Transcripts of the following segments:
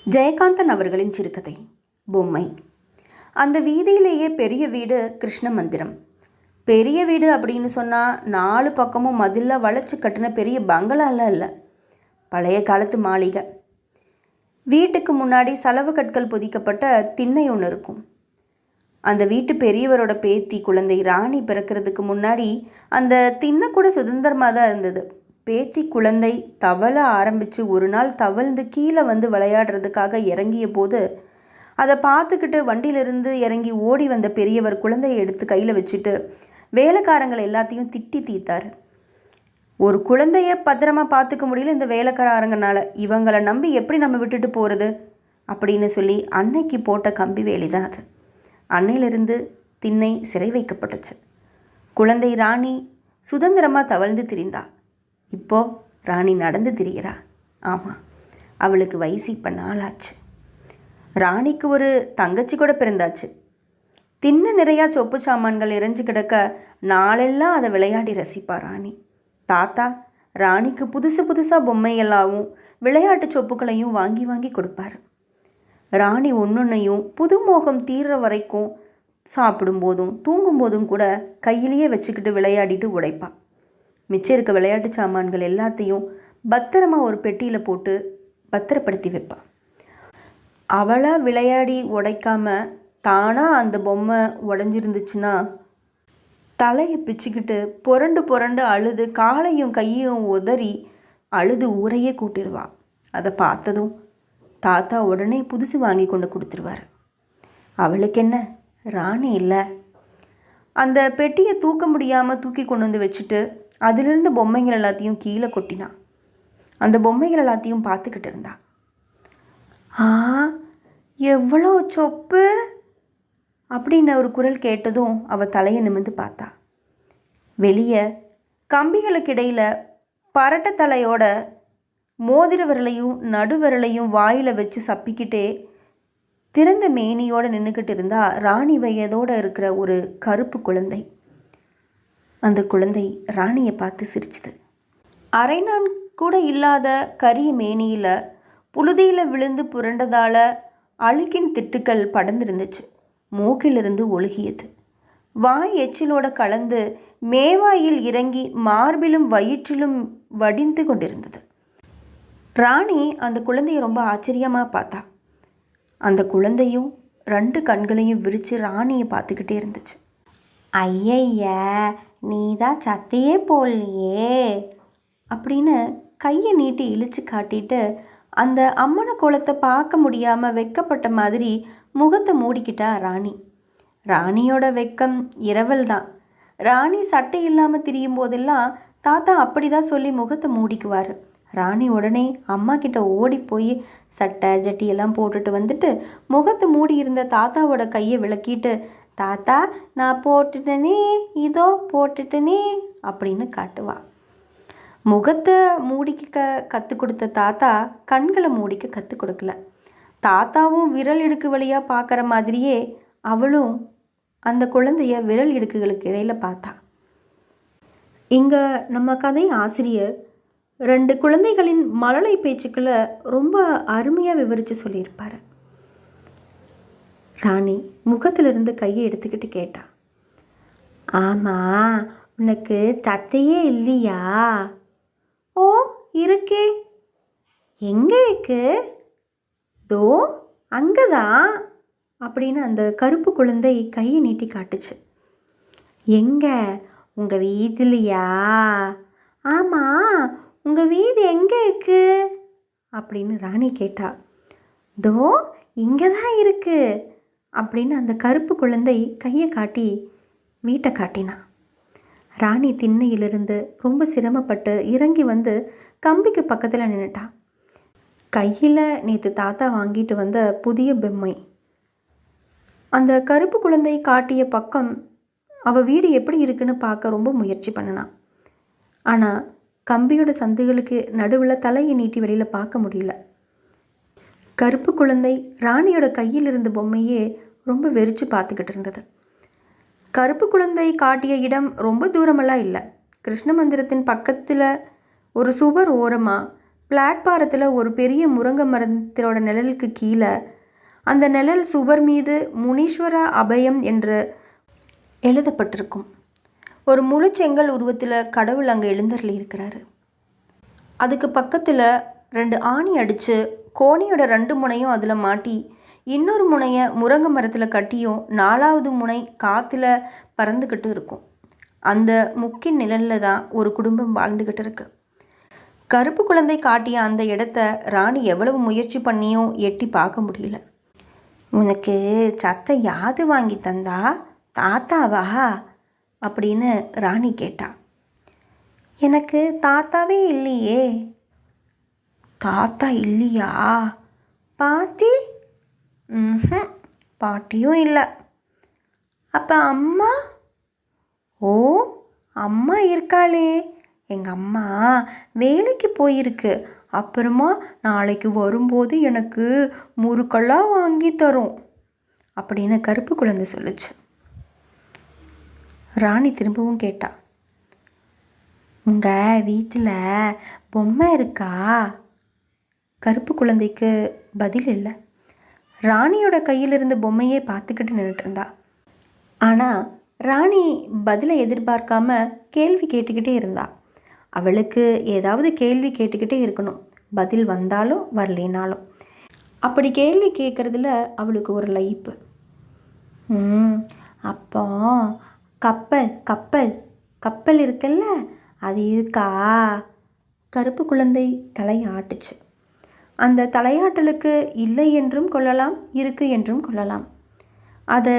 ஜெயகாந்தன் அவர்களின் சிறுகதை பொம்மை. அந்த வீதியிலேயே பெரிய வீடு கிருஷ்ண மந்திரம். பெரிய வீடு அப்படின்னு சொன்னால் 4 பக்கமும் மதிலாக வளைச்சி கட்டின பெரிய பங்களாலாம் இல்லை, பழைய காலத்து மாளிகை. வீட்டுக்கு முன்னாடி சலவை கற்கள் பொதிக்கப்பட்ட திண்ணை ஒன்று இருக்கும். அந்த வீட்டு பெரியவரோட பேத்தி குழந்தை ராணி பிறக்கிறதுக்கு முன்னாடி அந்த திண்ணை கூட சுதந்திரமாக தான் இருந்தது. பேத்தி குழந்தை தவள ஆரம்பித்து ஒரு நாள் தவழ்ந்து கீழே வந்து விளையாடுறதுக்காக இறங்கிய போது அதை பார்த்துக்கிட்டு வண்டியிலிருந்து இறங்கி ஓடி வந்த பெரியவர் குழந்தையை எடுத்து கையில் வச்சுட்டு வேலைக்காரங்களை எல்லாத்தையும் திட்டி தீர்த்தார். ஒரு குழந்தைய பத்திரமா பார்த்துக்க முடியல இந்த வேலைக்காரங்கனால, இவங்களை நம்பி எப்படி நம்ம விட்டுட்டு போகிறது அப்படின்னு சொல்லி அன்னைக்கு போட்ட கம்பி வேலி தான் அது. அன்னையிலிருந்து திண்ணை சிறை வைக்கப்பட்டுச்சு. குழந்தை ராணி சுதந்திரமாக தவழ்ந்து திரிந்தா. இப்போ ராணி நடந்து திரிகிறா. ஆமாம், அவளுக்கு வயசு இப்போ 4 ஆச்சு. ராணிக்கு ஒரு தங்கச்சி கூட பிறந்தாச்சு. திண்ணை நிறையா சொப்பு சாமான்கள் இறைஞ்சி கிடக்க நாளெல்லாம் அதை விளையாடி ரசிப்பா ராணி. தாத்தா ராணிக்கு புதுசாக பொம்மையெல்லாவும் விளையாட்டு சொப்புக்களையும் வாங்கி வாங்கி கொடுப்பாரு. ராணி ஒன்றொன்னையும் புது மோகம் தீர்ற வரைக்கும் சாப்பிடும்போதும் தூங்கும்போதும் கூட கையிலேயே வச்சுக்கிட்டு விளையாடிட்டு உடைப்பா. மிச்சம் இருக்க விளையாட்டு சாமான்கள் எல்லாத்தையும் பத்திரமா ஒரு பெட்டியில் போட்டு பத்திரப்படுத்தி வைப்பாள். அவளாக விளையாடி உடைக்காம தானாக அந்த பொம்மை உடஞ்சிருந்துச்சுன்னா தலையை பிச்சுக்கிட்டு புரண்டு அழுது காலையும் கையும் உதறி அழுது ஊரையே கூட்டிடுவா. அதை பார்த்ததும் தாத்தா உடனே புதுசு வாங்கி கொண்டு கொடுத்துருவார். அவளுக்கு என்ன, ராணி இல்லை. அந்த பெட்டியை தூக்க முடியாமல் தூக்கி கொண்டு வந்து வச்சுட்டு அதிலிருந்து பொம்மைகள் எல்லாத்தையும் கீழே கொட்டினான். அந்த பொம்மைகள் எல்லாத்தையும் பார்த்துக்கிட்டு இருந்தா. எவ்வளோ சொப்பு அப்படின்னு ஒரு குரல் கேட்டதும் அவள் தலையை நிமிர்ந்து பார்த்தா. வெளியே கம்பிகளுக்கு இடையில் பரட்ட தலையோட மோதிர விரலையும் நடுவிரலையும் வாயில் வச்சு சப்பிக்கிட்டே திறந்த மேனியோடு நின்றுக்கிட்டு இருந்தா ராணி வயதோடு இருக்கிற ஒரு கருப்பு குழந்தை. அந்த குழந்தை ராணியை பார்த்து சிரிச்சுது. அரைநான் கூட இல்லாத கரிய மேனியில் புழுதியில் விழுந்து புரண்டதால் அழுக்கின் திட்டுக்கள் படர்ந்துருந்துச்சு. மூக்கிலிருந்து ஒழுகியது. வாய் எச்சிலோட கலந்து மேவாயில் இறங்கி மார்பிலும் வயிற்றிலும் வடிந்து கொண்டிருந்தது. ராணி அந்த குழந்தையை ரொம்ப ஆச்சரியமாக பார்த்தா. அந்த குழந்தையும் 2 கண்களையும் விரித்து ராணியை பார்த்துக்கிட்டே இருந்துச்சு. ஐயய்ய, நீ தான் சத்தையே போல்லையே அப்படின்னு கையை நீட்டி இழுத்து காட்டிட்டு அந்த அம்மனை கோலத்தை பார்க்க முடியாமல் வெக்கப்பட்ட மாதிரி முகத்தை மூடிக்கிட்டா ராணி. ராணியோட வெக்கம் இரவல் தான். ராணி சட்டை இல்லாமல் திரியும் போதெல்லாம் தாத்தா அப்படி தான் சொல்லி முகத்தை மூடிக்குவார். ராணி உடனே அம்மா கிட்ட ஓடி போய் சட்டை ஜட்டியெல்லாம் போட்டுட்டு வந்துட்டு முகத்தை மூடி இருந்த தாத்தாவோட கையை விளக்கிட்டு, தாத்தா நான் போட்டுட்டனே, இதோ போட்டுட்டனே அப்படின்னு காட்டுவா. முகத்தை மூடிக்க கற்றுக் கொடுத்த தாத்தா கண்களை மூடிக்க கற்றுக் கொடுக்கல. தாத்தாவும் விரல் இடுக்கு வழியாக பார்க்குற மாதிரியே அவளும் அந்த குழந்தைய விரல் இடுக்குகளுக்கு இடையில் பார்த்தா. இங்கே நம்ம கதை ஆசிரியர் 2 குழந்தைகளின் மழலை பேச்சுக்களை ரொம்ப அருமையாக விவரித்து சொல்லியிருப்பார். ராணி முகத்திலிருந்து கையை எடுத்துக்கிட்டு கேட்டா, ஆமாம், உனக்கு தத்தையே இல்லையா? ஓ இருக்கே. எங்கே இருக்கு? தோ அங்கே தான் அப்படின்னு அந்த கருப்பு குழந்தை கையை நீட்டி காட்டுச்சு. எங்கே? உங்கள் வீதிலையா? ஆமாம், உங்கள் வீடு எங்கே இருக்கு அப்படின்னு ராணி கேட்டா. தோ இங்கே தான் இருக்கு அப்படின்னு அந்த கருப்பு குழந்தை கையை காட்டி வீட்டை காட்டினான். ராணி திண்ணையிலிருந்து ரொம்ப சிரமப்பட்டு இறங்கி வந்து கம்பிக்கு பக்கத்தில் நின்றுட்டான். கையில் நேற்று தாத்தா வாங்கிட்டு வந்த புதிய பொம்மை. அந்த கருப்பு குழந்தை காட்டிய பக்கம் அவள் வீடு எப்படி இருக்குன்னு பார்க்க ரொம்ப முயற்சி பண்ணினான். ஆனால் கம்பியோட சந்துகளுக்கு நடுவில் தலையை நீட்டி வெளியில் பார்க்க முடியல. கருப்பு குழந்தை ராணியோட கையில் இருந்த பொம்மையே ரொம்ப வெறிச்சு பார்த்துக்கிட்டு இருந்தது. கருப்பு குழந்தை காட்டிய இடம் ரொம்ப தூரமெல்லாம் இல்லை. கிருஷ்ண மந்திரத்தின் பக்கத்தில் ஒரு சுவர் ஓரமாக பிளாட்பாரத்தில் ஒரு பெரிய முருங்கை மரத்தோட நிழலுக்கு கீழே, அந்த நிழல் சுவர் மீது முனீஸ்வர அபயம் என்று எழுதப்பட்டிருக்கும். ஒரு முழு செங்கல் உருவத்தில் கடவுள் அங்கே எழுந்தருளி இருக்கிறாரு. அதுக்கு பக்கத்தில் 2 ஆணி அடித்து கோணியோட 2 முனையும் அதில் மாட்டி, இன்னொரு முனையை முருங்கை மரத்தில் கட்டியும் 4வது முனை காற்றுல பறந்துக்கிட்டு இருக்கும். அந்த முக்கின் நிழலில் தான் ஒரு குடும்பம் வாழ்ந்துக்கிட்டு இருக்கு. கருப்பு குழந்தை காட்டிய அந்த இடத்த ராணி எவ்வளவு முயற்சி பண்ணியும் எட்டி பார்க்க முடியல. உனக்கு சத்தை யாது வாங்கி தந்தா? தாத்தாவா அப்படின்னு ராணி கேட்டா. எனக்கு தாத்தாவே இல்லையே. தாத்தா இல்லையா? பாட்டி? பாட்டியும் இல்லை. அப்போ அம்மா? ஓ, அம்மா இருக்காளே. எங்கள் அம்மா வேலைக்கு போயிருக்கு. அப்புறமா நாளைக்கு வரும்போது எனக்கு முறுக்கெல்லாம் வாங்கி தரும் அப்படின்னு கருப்பு குழந்தை சொல்லுச்சு. ராணி திரும்பவும் கேட்டா, உங்கள் வீட்டில் பொம்மை இருக்கா? கருப்பு குழந்தைக்கு பதில் இல்லை. ராணியோட கையில் இருந்த பொம்மையே பார்த்துக்கிட்டு நின்றுட்டு இருந்தா. ஆனால் ராணி பதிலை எதிர்பார்க்காம கேள்வி கேட்டுக்கிட்டே இருந்தா. அவளுக்கு ஏதாவது கேள்வி கேட்டுக்கிட்டே இருக்கணும், பதில் வந்தாலும் வரலினாலும். அப்படி கேள்வி கேட்குறதுல அவளுக்கு ஒரு லைப்பு. அப்போ கப்பல் கப்பல் கப்பல் இருக்குல்ல, அது இருக்கா? கருப்பு குழந்தை தலையாட்டுச்சு. அந்த தலையாட்டலுக்கு இல்லை என்றும் கொள்ளலாம், இருக்கு என்றும் கொள்ளலாம். அதை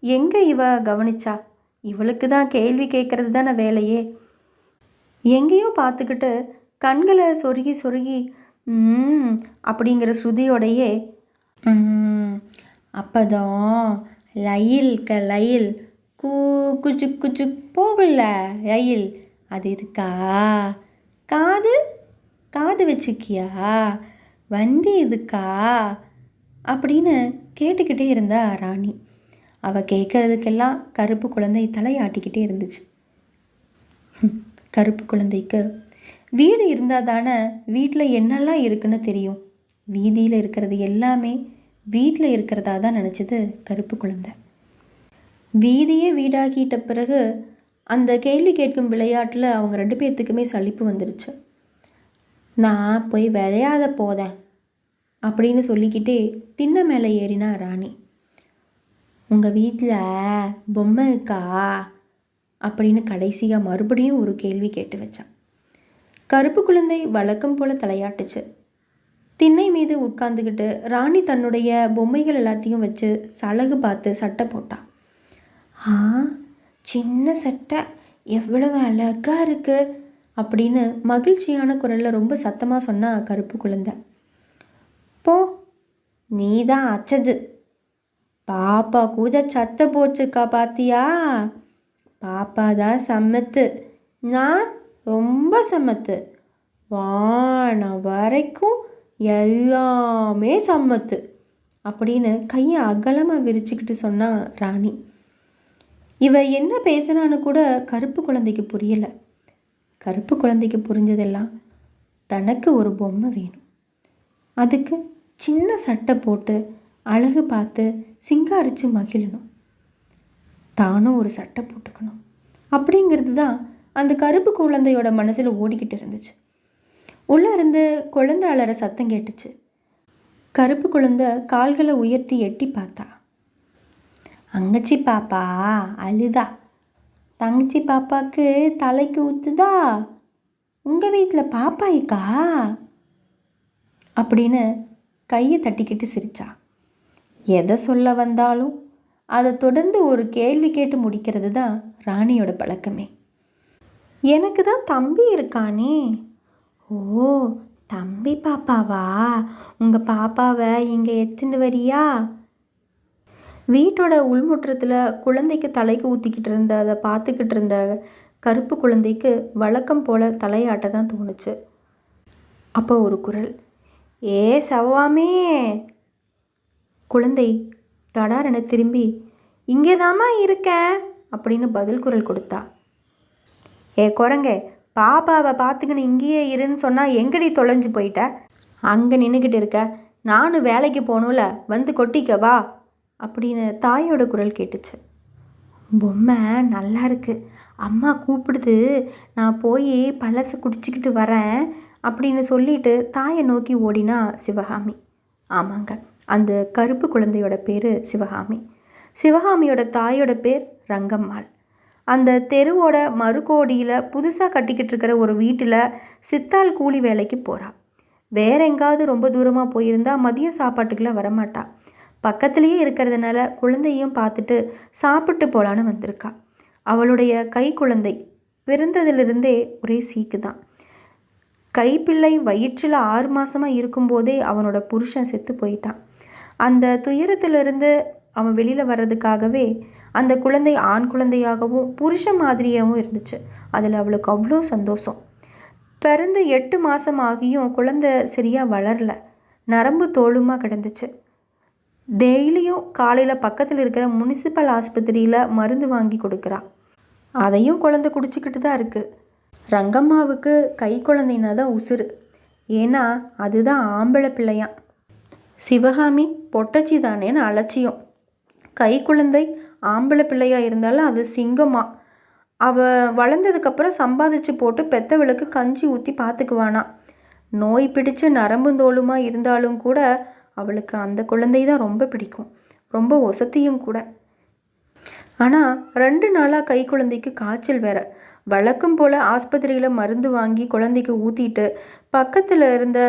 எங்கே இவ கவனிச்சா? இவளுக்கு தான் கேள்வி கேட்குறது தானே வேலையே. எங்கேயோ பார்த்துக்கிட்டு கண்களை சொருகி சொருகி அப்படிங்கிற ஸ்ருதியோடையே அப்போதான் லயில் லயில் குச்சு குச்சு போகல ரயில், அது இருக்கா? காது காது வச்சுக்கியா? வண்டி இதுக்கா? அப்படின்னு கேட்டுக்கிட்டே இருந்தா ராணி. அவள் கேட்குறதுக்கெல்லாம் கருப்பு குழந்தை தலையாட்டிக்கிட்டே இருந்துச்சு. கருப்பு குழந்தைக்கு வீடு இருந்தால் தானே வீட்டில் என்னெல்லாம் இருக்குன்னு தெரியும். வீதியில் இருக்கிறது எல்லாமே வீட்டில் இருக்கிறதா தான் நினச்சது கருப்பு குழந்தை. வீதியே வீடாகிட்ட பிறகு அந்த கேள்வி கேட்கும் விளையாட்டில் அவங்க 2 பேர்த்துக்குமே சலிப்பு வந்துருச்சு. நான் போய் விளையாட போதேன் அப்படின்னு சொல்லிக்கிட்டே திண்ணை மேலே ஏறினா ராணி. உங்கள் வீட்டில் பொம்மை இருக்கா அப்படின்னு கடைசியாக மறுபடியும் ஒரு கேள்வி கேட்டு வச்சான். கருப்பு குழந்தை வழக்கம் போல் தலையாட்டுச்சு. திண்ணை மீது உட்காந்துக்கிட்டு ராணி தன்னுடைய பொம்மைகள் எல்லாத்தையும் வச்சு சலகு பார்த்து சட்டை போட்டான். சின்ன சட்டை எவ்வளவு அழகாக இருக்குது அப்படின்னு மகிழ்ச்சியான குரலில் ரொம்ப சத்தமாக சொன்னா கருப்பு குழந்தை. போ, நீ தான் அச்சது. பாப்பா கூட சத்தை போச்சுக்கா, பாத்தியா? பாப்பா தான் சம்மத்து, நான் ரொம்ப சம்மத்து. வானம் வரைக்கும் எல்லாமே சம்மத்து அப்படின்னு கையை அகலமாக விரிச்சுக்கிட்டு சொன்னா ராணி. இவ என்ன பேசுனான்னு கூட கருப்பு குழந்தைக்கு புரியலை. கருப்பு குழந்தைக்கு புரிஞ்சதெல்லாம் தனக்கு ஒரு பொம்மை வேணும், அதுக்கு சின்ன சட்டை போட்டு அழகு பார்த்து சிங்காரித்து மகிழணும், தானும் ஒரு சட்டை போட்டுக்கணும் அப்படிங்கிறது தான் அந்த கருப்பு குழந்தையோட மனசில் ஓடிக்கிட்டு இருந்துச்சு. உள்ளே இருந்து குழந்தை அலற சத்தம் கேட்டுச்சு. கருப்பு குழந்தை கால்களை உயர்த்தி எட்டி பார்த்தா. அங்கச்சி பாப்பா அழுதா. தங்கச்சி பாப்பாவுக்கு தலைக்கு ஊற்றுதா? உங்கள் வீட்டில் பாப்பா இருக்கா அப்படின்னு கையை தட்டிக்கிட்டு சிரிச்சா. எதை சொல்ல வந்தாலும் அதை தொடர்ந்து ஒரு கேள்வி கேட்டு முடிக்கிறது தான் ராணியோட பழக்கமே. எனக்கு தான் தம்பி இருக்கானே. ஓ, தம்பி பாப்பாவா? உங்கள் பாப்பாவை இங்கே எடுத்துட்டு வரியா? வீட்டோட உள்முற்றத்தில் குழந்தைக்கு தலைக்கு ஊற்றிக்கிட்டு இருந்த அதை பார்த்துக்கிட்டு இருந்த கருப்பு குழந்தைக்கு வழக்கம் போல் தலையாட்ட தான் தோணுச்சு. அப்போ ஒரு குரல், ஏ சவ்வாமே. குழந்தை தடாரென திரும்பி, இங்கே தாம்மா இருக்கேன் அப்படின்னு பதில் குரல் கொடுத்தா. ஏ குரங்கே, பாப்பாவை பார்த்துக்கின்னு இங்கேயே இருன்னு சொன்னால் எங்கடி தொலைஞ்சு போயிட்ட? அங்கே நின்றுக்கிட்டு இருக்க, நானும் வேலைக்கு போகணும்ல, வந்து கொட்டிக்க வா அப்படின்னு தாயோட குரல் கேட்டுச்சு. பொம்மை நல்லா இருக்கு, அம்மா கூப்பிடுது, நான் போய் பழசை குடிச்சிக்கிட்டு வரேன் அப்படின்னு சொல்லிட்டு தாயை நோக்கி ஓடினா சிவகாமி. ஆமாங்க, அந்த கருப்பு குழந்தையோட பேர் சிவகாமி. சிவகாமியோட தாயோட பேர் ரங்கம்மாள். அந்த தெருவோட மறுகோடியில் புதுசாக கட்டிக்கிட்டு இருக்கிற ஒரு வீட்டில் சித்தாள் கூலி வேலைக்கு போகிறா. வேற எங்காவது ரொம்ப தூரமாக போயிருந்தா மதிய சாப்பாட்டுக்கெல்லாம் வரமாட்டா. பக்கத்துலேயே இருக்கிறதுனால குழந்தையும் பார்த்துட்டு சாப்பிட்டு போகலான்னு வந்திருக்கா. அவளுடைய கை குழந்தை பிறந்ததிலிருந்தே ஒரே சீக்கு தான். கைப்பிள்ளை வயிற்றில் 6 மாதமாக இருக்கும்போதே அவனோட புருஷன் செத்து போயிட்டான். அந்த துயரத்திலிருந்து அவன் வெளியில் வர்றதுக்காகவே அந்த குழந்தை ஆண் குழந்தையாகவும் புருஷன் மாதிரியாகவும் இருந்துச்சு. அதில் அவளுக்கு அவ்வளோ சந்தோஷம். பிறந்து 8 மாதம் ஆகியும் குழந்தை சரியாக வளரல, நரம்பு தோலுமாக கிடந்துச்சு. டெய்லியும் காலையில் பக்கத்தில் இருக்கிற முனிசிபல் ஆஸ்பத்திரியில் மருந்து வாங்கி கொடுக்குறா. அதையும் குழந்தை குடிச்சிக்கிட்டு தான் இருக்குது. ரங்கம்மாவுக்கு கை குழந்தைன்னா தான் உசுறு. ஏன்னா அதுதான் ஆம்பளை பிள்ளையாம். சிவகாமி பொட்டச்சி தானேன்னு அலட்சியம். கை குழந்தை ஆம்பளை பிள்ளையாக இருந்தாலும் அது சிங்கமா. அவள் வளர்ந்ததுக்கப்புறம் சம்பாதிச்சு போட்டு பெத்தவளுக்கு கஞ்சி ஊற்றி பார்த்துக்குவானா. நோய் பிடிச்சு நரம்புந்தோலுமா இருந்தாலும் கூட அவளுக்கு அந்த குழந்தை தான் ரொம்ப பிடிக்கும், ரொம்ப ஒசத்தியும் கூட. ஆனால் 2 நாளாக கை குழந்தைக்கு காய்ச்சல் வேற. வழக்கம் போல் ஆஸ்பத்திரியில் மருந்து வாங்கி குழந்தைக்கு ஊற்றிட்டு பக்கத்தில் இருந்த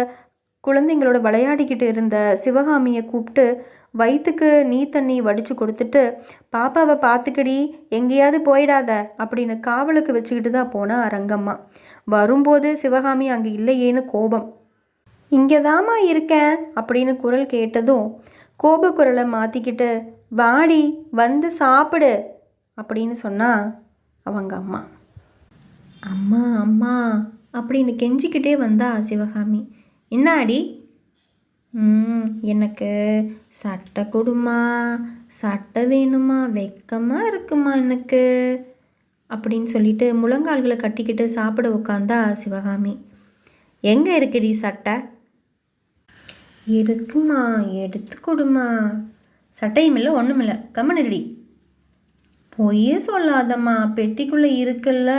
குழந்தைங்களோட விளையாடிக்கிட்டு இருந்த சிவகாமியை கூப்பிட்டு வயிற்றுக்கு நீ தண்ணி வடித்து கொடுத்துட்டு, பாப்பாவை பார்த்துக்கடி, எங்கேயாவது போயிடாத அப்படின்னு காவலுக்கு வச்சுக்கிட்டு தான் போனா ரங்கம்மா. வரும்போது சிவகாமி அங்கே இல்லையேன்னு கோபம். இங்கே தாம்மா இருக்கேன் அப்படின்னு குரல் கேட்டதும் கோப குரலை மாற்றிக்கிட்டு, வாடி வந்து சாப்பிடு அப்படின்னு சொன்னா அவங்க அம்மா. அம்மா அம்மா அப்படின்னு கெஞ்சிக்கிட்டே வந்தா சிவகாமி. என்னாடி? எனக்கு சட்டை கொடுமா, சட்டை வேணுமா, வெக்கமாக இருக்குமா எனக்கு அப்படின்னு சொல்லிட்டு முழங்கால்களை கட்டிக்கிட்டு சாப்பிட உட்காந்தா சிவகாமி. எங்கே இருக்குடி சட்டை? இருக்குமா, எடுத்து கொடுமா. சட்டையும் இல்லை ஒன்றும் இல்லை, கம்மனடி. பொய்யே சொல்லாதம்மா, பெட்டிக்குள்ளே இருக்குல்ல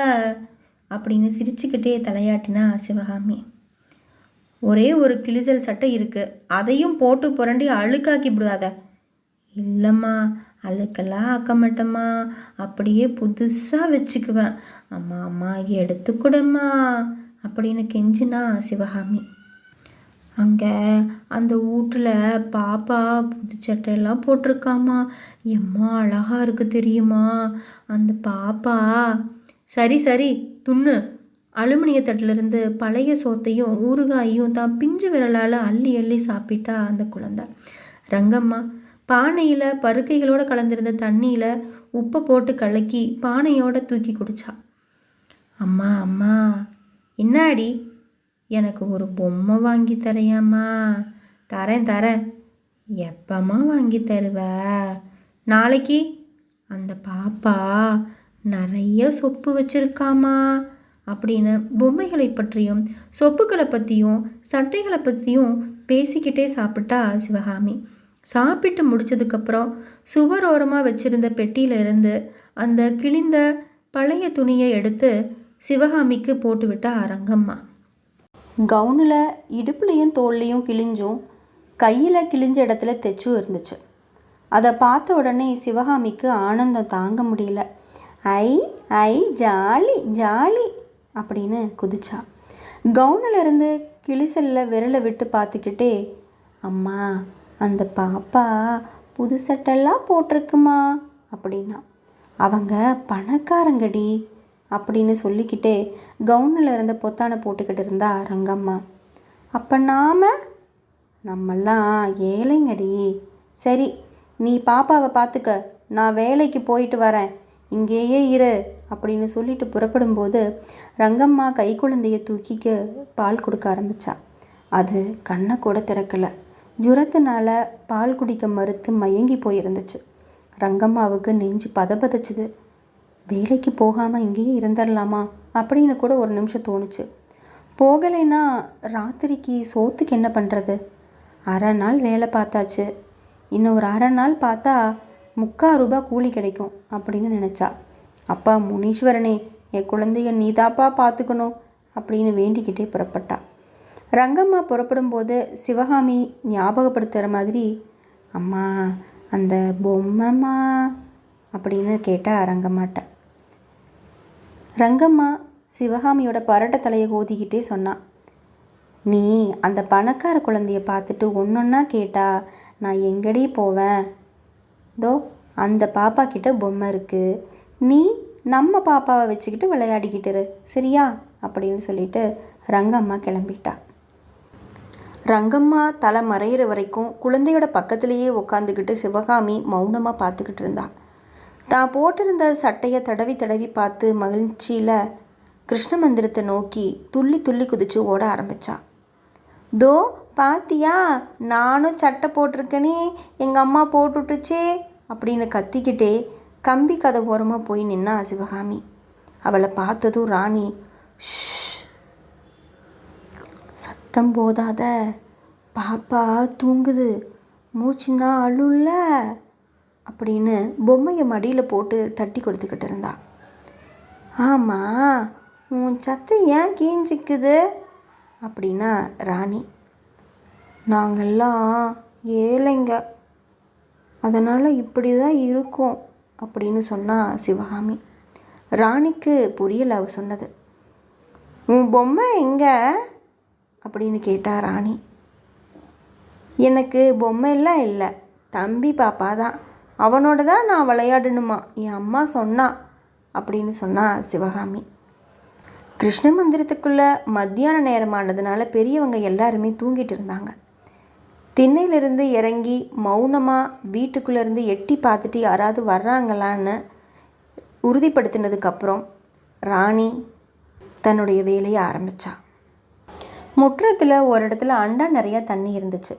அப்படின்னு சிரிச்சுக்கிட்டே தலையாட்டினா சிவகாமி. ஒரே ஒரு கிழிசல் சட்டை இருக்குது, அதையும் போட்டு புரண்டி அழுக்காக்கி விடாத. இல்லைம்மா, அழுக்கெல்லாம் ஆக்க மாட்டேம்மா, அப்படியே புதுசாக வச்சுக்குவேன். அம்மா அம்மா எடுத்துக்கூடம்மா அப்படின்னு கெஞ்சினா சிவகாமி. அங்கே அந்த வீட்டில் பாப்பா புது சட்டையெல்லாம் போட்டிருக்காமா. எம்மா அழகாக இருக்குது தெரியுமா அந்த பாப்பா. சரி சரி துண்ணு. அலுமினிய தட்டிலிருந்து பழைய சோத்தையும் ஊறுகாயும் தான் பிஞ்சு விரலால் அள்ளி அள்ளி சாப்பிட்டா அந்த குழந்தை. ரங்கம்மா பானையில் பருக்கைகளோடு கலந்திருந்த தண்ணியில் உப்பை போட்டு கலக்கி பானையோடு தூக்கி குடிச்சா. அம்மா அம்மா என்னாடி? எனக்கு ஒரு பொம்மை வாங்கி தரையாம்மா? தரேன் தரேன். எப்பம்மா வாங்கி தருவ? நாளைக்கு. அந்த பாப்பா நிறைய சொப்பு வச்சுருக்காமா அப்படின்னு பொம்மைகளை பற்றியும் சொப்புக்களை பற்றியும் சட்டைகளை பற்றியும் பேசிக்கிட்டே சாப்பிட்டா சிவகாமி. சாப்பிட்டு முடித்ததுக்கப்புறம் சுவரோரமாக வச்சுருந்த பெட்டியிலிருந்து அந்த கிழிந்த பழைய துணியை எடுத்து சிவகாமிக்கு போட்டுவிட்டா ரங்கம்மா. கவுனில் இடுப்புலையும் தோல்லையும் கிழிஞ்சும் கையில் கிழிஞ்ச இடத்துல தைச்சும் இருந்துச்சு. அதை பார்த்த உடனே சிவகாமிக்கு ஆனந்தம் தாங்க முடியல. ஐ ஐ ஜாலி ஜாலி அப்படின்னு குதிச்சா. கவுனில் இருந்து கிழிசலில் விரலை விட்டு பார்த்துக்கிட்டே, அம்மா அந்த பாப்பா புது சட்டெல்லாம் போட்டிருக்குமா அப்படின்னா. அவங்க பணக்காரங்கடி அப்படின்னு சொல்லிக்கிட்டே கவுனில் இருந்த பொத்தானை போட்டுக்கிட்டு இருந்தா ரங்கம்மா. அப்போ நம்மெல்லாம் ஏழைங்கடி. சரி நீ பாப்பாவை பார்த்துக்க, நான் வேலைக்கு போயிட்டு வரேன், இங்கேயே இரு அப்படின்னு சொல்லிட்டு புறப்படும்போது ரங்கம்மா கை குழந்தைய தூக்கிக்கு பால் கொடுக்க ஆரம்பித்தா. அது கண்ணை கூட திறக்கலை. ஜுரத்தினால பால் குடிக்க மறுத்து மயங்கி போயிருந்துச்சு. ரங்கம்மாவுக்கு நெஞ்சு பதபதச்சுது. வேலைக்கு போகாமல் இங்கேயே இருந்துடலாமா அப்படின்னு கூட ஒரு நிமிஷம் தோணுச்சு. போகலைன்னா ராத்திரிக்கு சோத்துக்கு என்ன பண்ணுறது? அரை நாள் வேலை பார்த்தாச்சு, இன்னும் ஒரு அரை நாள் பார்த்தா 3/4 ரூபாய் கூலி கிடைக்கும் அப்படின்னு நினச்சா. அப்பா முனீஸ்வரனே, என் குழந்தைய நீதாப்பா பார்த்துக்கணும் அப்படின்னு வேண்டிக்கிட்டே புறப்பட்டா. ரங்கம்மா புறப்படும்போது சிவகாமி ஞாபகப்படுத்துகிற மாதிரி, அம்மா அந்த பொம்மைம்மா அப்படின்னு கேட்டா ரங்கம்மாட்ட. ரங்கம்மா சிவகாமியோட பரட்ட தலையை கோதிக்கிட்டே சொன்னான், நீ அந்த பணக்கார குழந்தைய பார்த்துட்டு ஒன்றொன்னா கேட்டா நான் எங்கடி போவேன்? தோ அந்த பாப்பா கிட்ட பொம்மை இருக்குது, நீ நம்ம பாப்பாவை வச்சுக்கிட்டு விளையாடிக்கிட்டுரு சரியா அப்படின்னு சொல்லிட்டு ரங்கம்மா கிளம்பிட்டா. ரங்கம்மா தலை மறையிற வரைக்கும் குழந்தையோட பக்கத்துலேயே உட்காந்துக்கிட்டு சிவகாமி மௌனமாக பார்த்துக்கிட்டு இருந்தா. தான் போட்டிருந்த சட்டையை தடவி தடவி பார்த்து மகிழ்ச்சியில் கிருஷ்ண மந்திரத்தை நோக்கி துள்ளி துள்ளி குதித்து ஓட ஆரம்பித்தா. தோ பாத்தியா, நானும் சட்டை போட்டிருக்கேனே, எங்கள் அம்மா போட்டுட்டுச்சே அப்படின்னு கத்திக்கிட்டே கம்பி கதை ஓரமாக போய் நின்னா சிவகாமி. அவளை பார்த்ததும் ராணி, சத்தம் போதாத, பாப்பா தூங்குது, மூச்சுன்னா அழுல்ல அப்படின்னு பொம்மையை மடியில் போட்டு தட்டி கொடுத்துக்கிட்டு இருந்தா. ஆமாம், உன் சத்தம் ஏன் கீஞ்சிக்குது அப்படின்னா ராணி. நாங்கள்லாம் ஏழைங்க, அதனால் இப்படி தான் இருக்கும் அப்படின்னு சொன்னா சிவகாமி. ராணிக்கு புரியலை அவ சொன்னது. உன் பொம்மை எங்கே அப்படின்னு கேட்டா ராணி. எனக்கு பொம்மையெல்லாம் இல்லை, தம்பி பாப்பா தான், அவனோட தான் நான் விளையாடணுமா, என் அம்மா சொன்னா அப்படின்னு சொன்னா சிவகாமி. கிருஷ்ண மந்திரத்துக்குள்ளே மத்தியான நேரமானதுனால பெரியவங்க எல்லாருமே தூங்கிட்டு இருந்தாங்க. திண்ணையிலிருந்து இறங்கி மௌனமாக வீட்டுக்குள்ளேருந்து எட்டி பார்த்துட்டு யாராவது வர்றாங்களான்னு உறுதிப்படுத்தினதுக்கப்புறம் ராணி தன்னுடைய வேலையை ஆரம்பித்தா. முற்றத்தில் ஒரு இடத்துல அண்டா நிறையா தண்ணி இருந்துச்சு.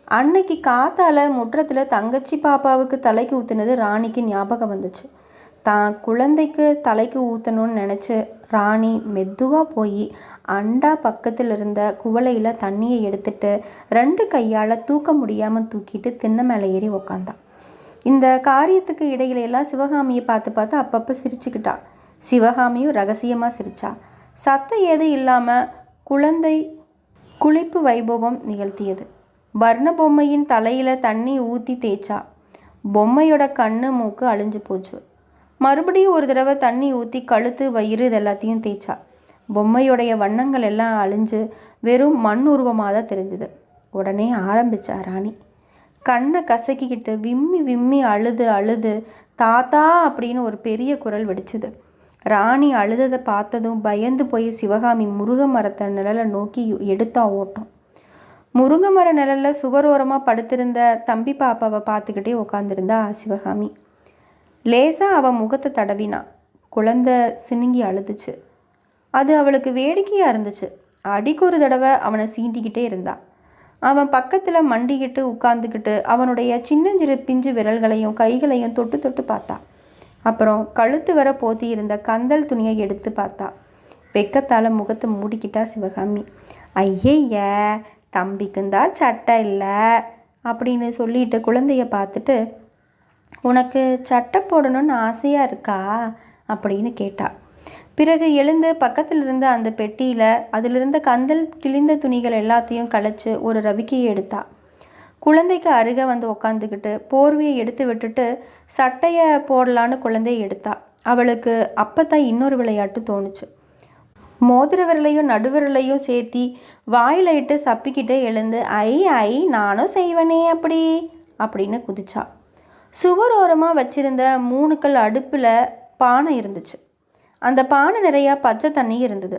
அன்னைக்கு காத்தால் முற்றத்தில் தங்கச்சி பாப்பாவுக்கு தலைக்கு ஊற்றுனது ராணிக்கு ஞாபகம் வந்துச்சு. தான் குழந்தைக்கு தலைக்கு ஊற்றணும்னு நினச்சி ராணி மெதுவாக போய் அண்டா பக்கத்தில் இருந்த குவளையில் தண்ணியை எடுத்துட்டு 2 கையால் தூக்க முடியாமல் தூக்கிட்டு திண்ணை மேலே ஏறி உக்காந்தான். இந்த காரியத்துக்கு இடையிலெல்லாம் சிவகாமியை பார்த்து பார்த்து அப்பப்போ சிரிச்சுக்கிட்டா. சிவகாமியும் ரகசியமாக சிரிச்சா. சத்தம் ஏதும் இல்லாமல் குழந்தை குளிப்பு வைபவம் நிகழ்த்தியது. வர்ண பொம்மையின் தலையில் தண்ணி ஊற்றி தேய்ச்சா. பொம்மையோட கண்ணு மூக்கு அழிஞ்சு போச்சு. மறுபடியும் ஒரு தடவை தண்ணி ஊற்றி கழுத்து வயிறு இது எல்லாத்தையும் தேய்ச்சா. பொம்மையோடைய வண்ணங்கள் எல்லாம் அழிஞ்சு வெறும் மண் உருவமாக தான் தெரிஞ்சுது. உடனே ஆரம்பித்தா ராணி. கண்ணை கசக்கிக்கிட்டு விம்மி விம்மி அழுது அழுது தாத்தா அப்படின்னு ஒரு பெரிய குரல் வெடிச்சுது. ராணி அழுததை பார்த்ததும் பயந்து போய் சிவகாமி முருங்கை மரத்தை நிழலை நோக்கி எடுத்தா ஓட்டம். முருங்கை மர நிழலில் சுவரோரமாக படுத்திருந்த தம்பி பாப்பாவை பார்த்துக்கிட்டே உட்காந்துருந்தா சிவகாமி. லேசாக அவன் முகத்தை தடவினா. குழந்தை சினுங்கி அழுதுச்சு. அது அவளுக்கு வேடிக்கையாக இருந்துச்சு. அடிக்கு ஒரு தடவை அவனை சீண்டிக்கிட்டே இருந்தா. அவன் பக்கத்தில் மண்டிக்கிட்டு உட்காந்துக்கிட்டு அவனுடைய சின்னஞ்சிறு பிஞ்சு விரல்களையும் கைகளையும் தொட்டு தொட்டு பார்த்தா. அப்புறம் கழுத்து வர போத்தி இருந்த கந்தல் துணியை எடுத்து பார்த்தா. வெக்கத்தால் முகத்தை மூடிக்கிட்டா சிவகாமி. ஐயைய, தம்பிக்குந்தா சட்டை இல்லை அப்படின்னு சொல்லிட்டு குழந்தைய பார்த்துட்டு, உனக்கு சட்டை போடணும்னு ஆசையாக இருக்கா அப்படின்னு கேட்டா. பிறகு எழுந்து பக்கத்தில் இருந்த அந்த பெட்டியில் அதிலிருந்த கந்தல் கிழிந்த துணிகள் எல்லாத்தையும் களைச்சி ஒரு ரவிக்கையை எடுத்தா. குழந்தைக்கு அருகே வந்து உக்காந்துக்கிட்டு போர்வையை எடுத்து விட்டுட்டு சட்டையை போடலான்னு குழந்தையை எடுத்தா. அவளுக்கு அப்போ தான் இன்னொரு விளையாட்டு தோணுச்சு. மோதிர விரலையும் நடுவிரலையும் சேர்த்தி வாயில் இட்டு சப்பிக்கிட்டே எழுந்து ஐ ஐ நானும் செய்வனே அப்படி அப்படின்னு குதிச்சா. சுவரோரமாக வச்சிருந்த 3 கல் அடுப்பில் பானை இருந்துச்சு. அந்த பானை நிறையா பச்சை தண்ணி இருந்தது.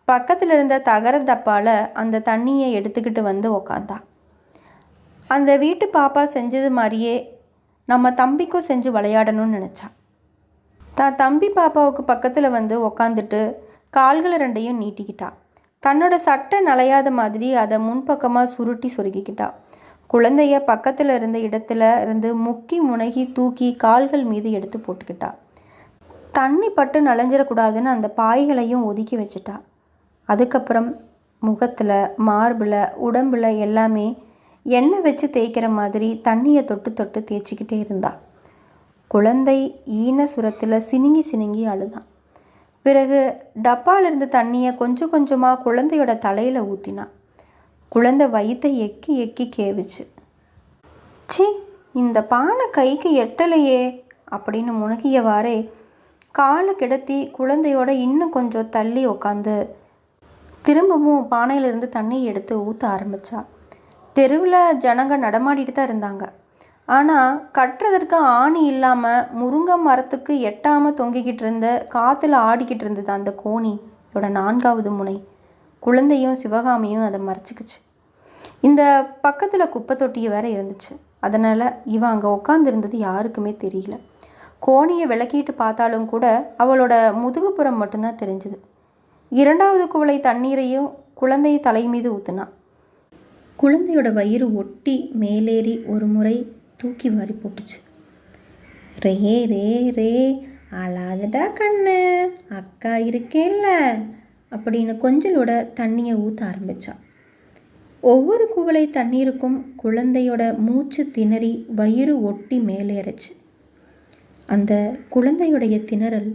பக்கத்தில் இருந்த தகர டப்பாவில் அந்த தண்ணியை எடுத்துக்கிட்டு வந்து உக்காந்தா. அந்த வீட்டு பாப்பா செஞ்சது மாதிரியே நம்ம தம்பிக்கும் செஞ்சு விளையாடணும்னு நினச்சா. தான் தம்பி பாப்பாவுக்கு பக்கத்தில் வந்து உக்காந்துட்டு கால்களை 2ஐயும் நீட்டிக்கிட்டா. தன்னோட சட்டை நலையாத மாதிரி அதை முன்பக்கமாக சுருட்டி சொருகிக்கிட்டா. குழந்தைய பக்கத்தில் இருந்த இடத்துல இருந்து முக்கி முனகி தூக்கி கால்கள் மீது எடுத்து போட்டுக்கிட்டா. தண்ணி பட்டு நனைஞ்சிடக்கூடாதுன்னு அந்த பாய்களையும் ஒதுக்கி வச்சுட்டா. அதுக்கப்புறம் முகத்தில், மார்பில், உடம்பில் எல்லாமே எண்ணெய் வச்சு தேய்க்கிற மாதிரி தண்ணியை தொட்டு தொட்டு தேய்ச்சிக்கிட்டே இருந்தா. குழந்தை ஈன சுரத்தில் சினுங்கி சினுங்கி அழுதான். பிறகு டப்பாவில் இருந்த தண்ணியை கொஞ்சம் கொஞ்சமாக குழந்தையோட தலையில் ஊற்றினான். குழந்தை வயிற்றை எக்கி எக்கி கேவிச்சு. சி, இந்த பானை கைக்கு எட்டலையே அப்படின்னு முனகியவாறே காலை கிடத்தி குழந்தையோட இன்னும் கொஞ்சம் தள்ளி உக்காந்து திரும்பவும் பானையிலிருந்து தண்ணியை எடுத்து ஊற்ற ஆரம்பித்தா. தெருவில் ஜனங்க நடமாடிட்டு தான் இருந்தாங்க. ஆனால் கட்டுறதற்கு ஆணி இல்லாமல் முருங்கை மரத்துக்கு எட்டாமல் தொங்கிக்கிட்டு இருந்த, காற்றுல ஆடிக்கிட்டு இருந்தது அந்த கோணியோட 4வது முனை. குழந்தையும் சிவகாமியும் அதை மறைச்சிக்கிச்சு. இந்த பக்கத்தில் குப்பை தொட்டியை வேற இருந்துச்சு. அதனால் இவன் அங்கே உட்காந்துருந்தது யாருக்குமே தெரியல. கோணியை விளக்கிட்டு பார்த்தாலும் கூட அவளோட முதுகுப்புறம் மட்டும்தான் தெரிஞ்சுது. 2வது குவளை தண்ணீரையும் குழந்தை தலை மீது ஊற்றுனான். குழந்தையோட வயிறு ஒட்டி மேலேறி ஒரு முறை தூக்கி வாரி போட்டுச்சு. ரே ரே ரே, அழாதடா கண்ணு, அக்கா இருக்கேல்ல அப்படின்னு கொஞ்சலோட தண்ணியை ஊற்ற ஆரம்பித்தா. ஒவ்வொரு குவளை தண்ணீருக்கும் குழந்தையோட மூச்சு திணறி வயிறு ஒட்டி மேலேறச்சு. அந்த குழந்தையுடைய திணறல்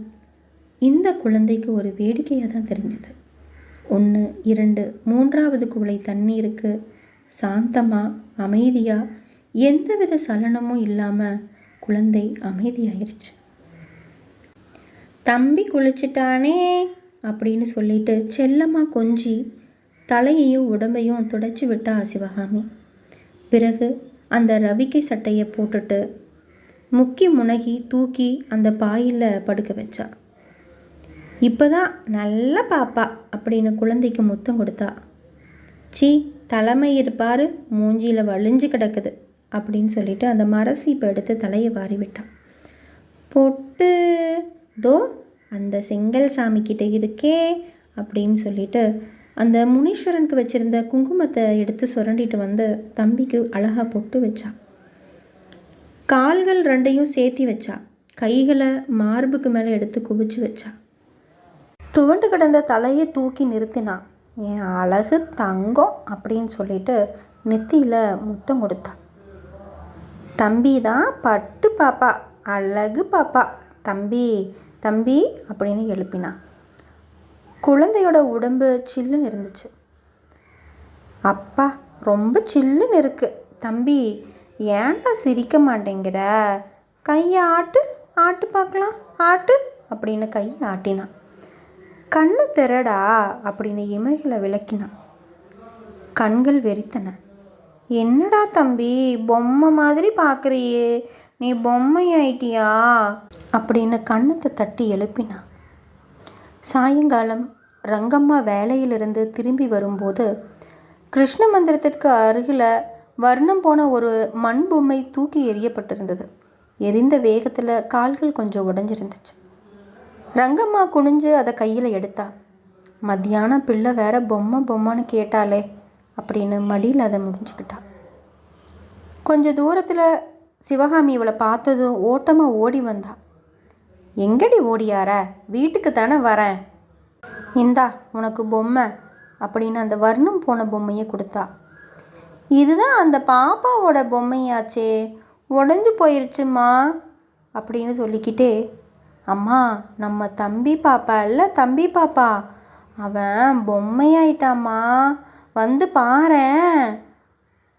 இந்த குழந்தைக்கு ஒரு வேடிக்கையாக தான் தெரிஞ்சுது. 1, 2, 3வது குவளை தண்ணீருக்கு சாந்தமாக, அமைதியாக, எந்தவித சலனமும் இல்லாமல் குழந்தை அமைதியாயிருச்சு. தம்பி குளிச்சிட்டானே அப்படின்னு சொல்லிட்டு செல்லமாக கொஞ்சி தலையையும் உடம்பையும் துடைச்சி விட்டா சிவகாமி. பிறகு அந்த ரவிக்கை சட்டையை போட்டுட்டு முக்கி முனகி தூக்கி அந்த பாயில் படுக்க வச்சா. இப்போதான் நல்ல பாப்பா அப்படின்னு குழந்தைக்கு முத்தம் கொடுத்தா. சி, தலைமை இருப்பார், மூஞ்சியில் வலிஞ்சு கிடக்குது அப்படின்னு சொல்லிட்டு அந்த மரசீப்பை எடுத்து தலையை வாரி விட்டான். பொட்டு தோ அந்த செங்கல் சாமிக்கிட்ட இருக்கே அப்படின்னு சொல்லிட்டு அந்த முனீஸ்வரனுக்கு வச்சுருந்த குங்குமத்தை எடுத்து சுரண்டிட்டு வந்து தம்பிக்கு அழகாக பொட்டு வச்சா. கால்கள் 2ஐயும் சேர்த்தி வச்சா. கைகளை மார்புக்கு மேலே எடுத்து குவிச்சு வச்சா. துவண்டு கிடந்த தலையை தூக்கி நிறுத்தினான். என் அழகு தங்கம் அப்படின்னு சொல்லிட்டு நெத்தியில் முத்தம் கொடுத்தா. தம்பி தான் பட்டு பாப்பா, அழகு பாப்பா, தம்பி தம்பி அப்படின்னு எழுப்பினான். குழந்தையோட உடம்பு சில்லுன்னு இருந்துச்சு. அப்பா ரொம்ப சில்லுன்னு இருக்கு தம்பி, ஏன்டா சிரிக்க மாட்டேங்கிற, கையை ஆட்டு ஆட்டு பார்க்கலாம், ஆட்டு அப்படின்னு கையை ஆட்டினான். கண்ணு திறடா அப்படின்னு இமைகளை விளக்கினான். கண்கள் வெறித்தன. என்னடா தம்பி பொம்மை மாதிரி பார்க்குறியே, நீ பொம்மை ஆயிட்டியா அப்படின்னு கண்ணத்தை தட்டி எழுப்பினான். சாயங்காலம் ரங்கம்மா வேலையிலிருந்து திரும்பி வரும்போது கிருஷ்ண மந்திரத்திற்கு அருகில் வர்ணம் போன ஒரு மண் பொம்மை தூக்கி எறியப்பட்டிருந்தது. எரிந்த வேகத்தில் கால்கள் கொஞ்சம் உடஞ்சிருந்துச்சு. ரங்கம்மா குனிஞ்சு அதை கையில் எடுத்தா. மத்தியானம் பிள்ளை வேற பொம்மைன்னு கேட்டாலே அப்படின்னு மடியில் அதை முடிஞ்சுக்கிட்டா. கொஞ்சம் தூரத்தில் சிவகாமி இவளை பார்த்ததும் ஓட்டமாக ஓடி வந்தா. எங்கடி ஓடியார, வீட்டுக்கு தானே வரேன், இந்தா உனக்கு பொம்மை அப்படின்னு அந்த வர்ணம் போன பொம்மையை கொடுத்தா. இதுதான் அந்த பாப்பாவோட பொம்மையாச்சே, உடஞ்சி போயிருச்சுமா அப்படின்னு சொல்லிக்கிட்டே, அம்மா நம்ம தம்பி பாப்பா இல்லை, தம்பி பாப்பா அவன் பொம்மையாயிட்டாம்மா, வந்து பாரேன்.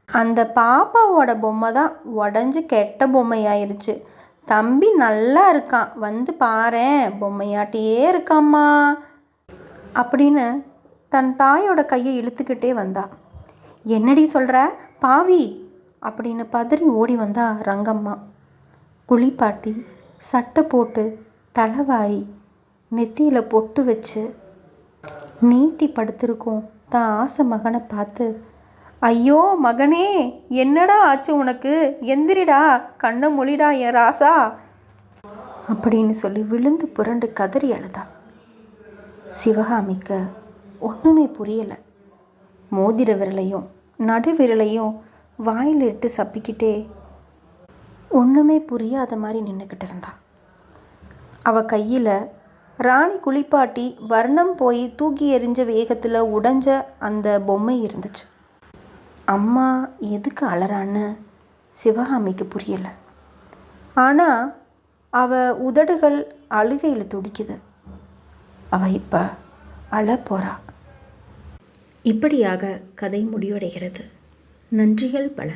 அந்த பாப்பாவோட பொம்மை தான் உடஞ்சி கெட்ட பொம்மையாயிருச்சு, தம்பி நல்லா இருக்கான், வந்து பாரேன், பொம்மையாட்டியே இருக்காம்மா அப்படின்னு தன் தாயோட கையை இழுத்துக்கிட்டே வந்தா. என்னடி சொல்கிற பாவி அப்படின்னு பதறி ஓடி வந்தா ரங்கம்மா. குளிப்பாட்டி சட்டை போட்டு தலைவாரி நெத்தியில் பொட்டு வச்சு நீட்டி படுத்திருக்கோம் தான் ஆசை மகனை பார்த்து, ஐயோ மகனே என்னடா ஆச்சு உனக்கு, எந்திரிடா, கண்ணை மொழிடா என் ராசா அப்படின்னு சொல்லி விழுந்து புரண்டு கதறி அழுதா. சிவகாமிக்கு ஒன்றுமே புரியலை. மோதிர விரலையும் நடு விரலையும் வாயில் இட்டு சப்பிக்கிட்டே ஒன்றுமே புரியாத மாதிரி நின்றுக்கிட்டு இருந்தா. கையில் ராணி குளிப்பாட்டி வர்ணம் போய் தூக்கி எறிஞ்ச வேகத்தில் உடைஞ்ச அந்த பொம்மை இருந்துச்சு. அம்மா எதுக்கு அழறான்னு சிவகாமிக்கு புரியலை. ஆனால் அவள் உதடுகள் அழுகையில் துடிக்குது. அவள் இப்போ அழ போகிறா. இப்படியாக கதை முடிவடைகிறது. நன்றிகள் பல.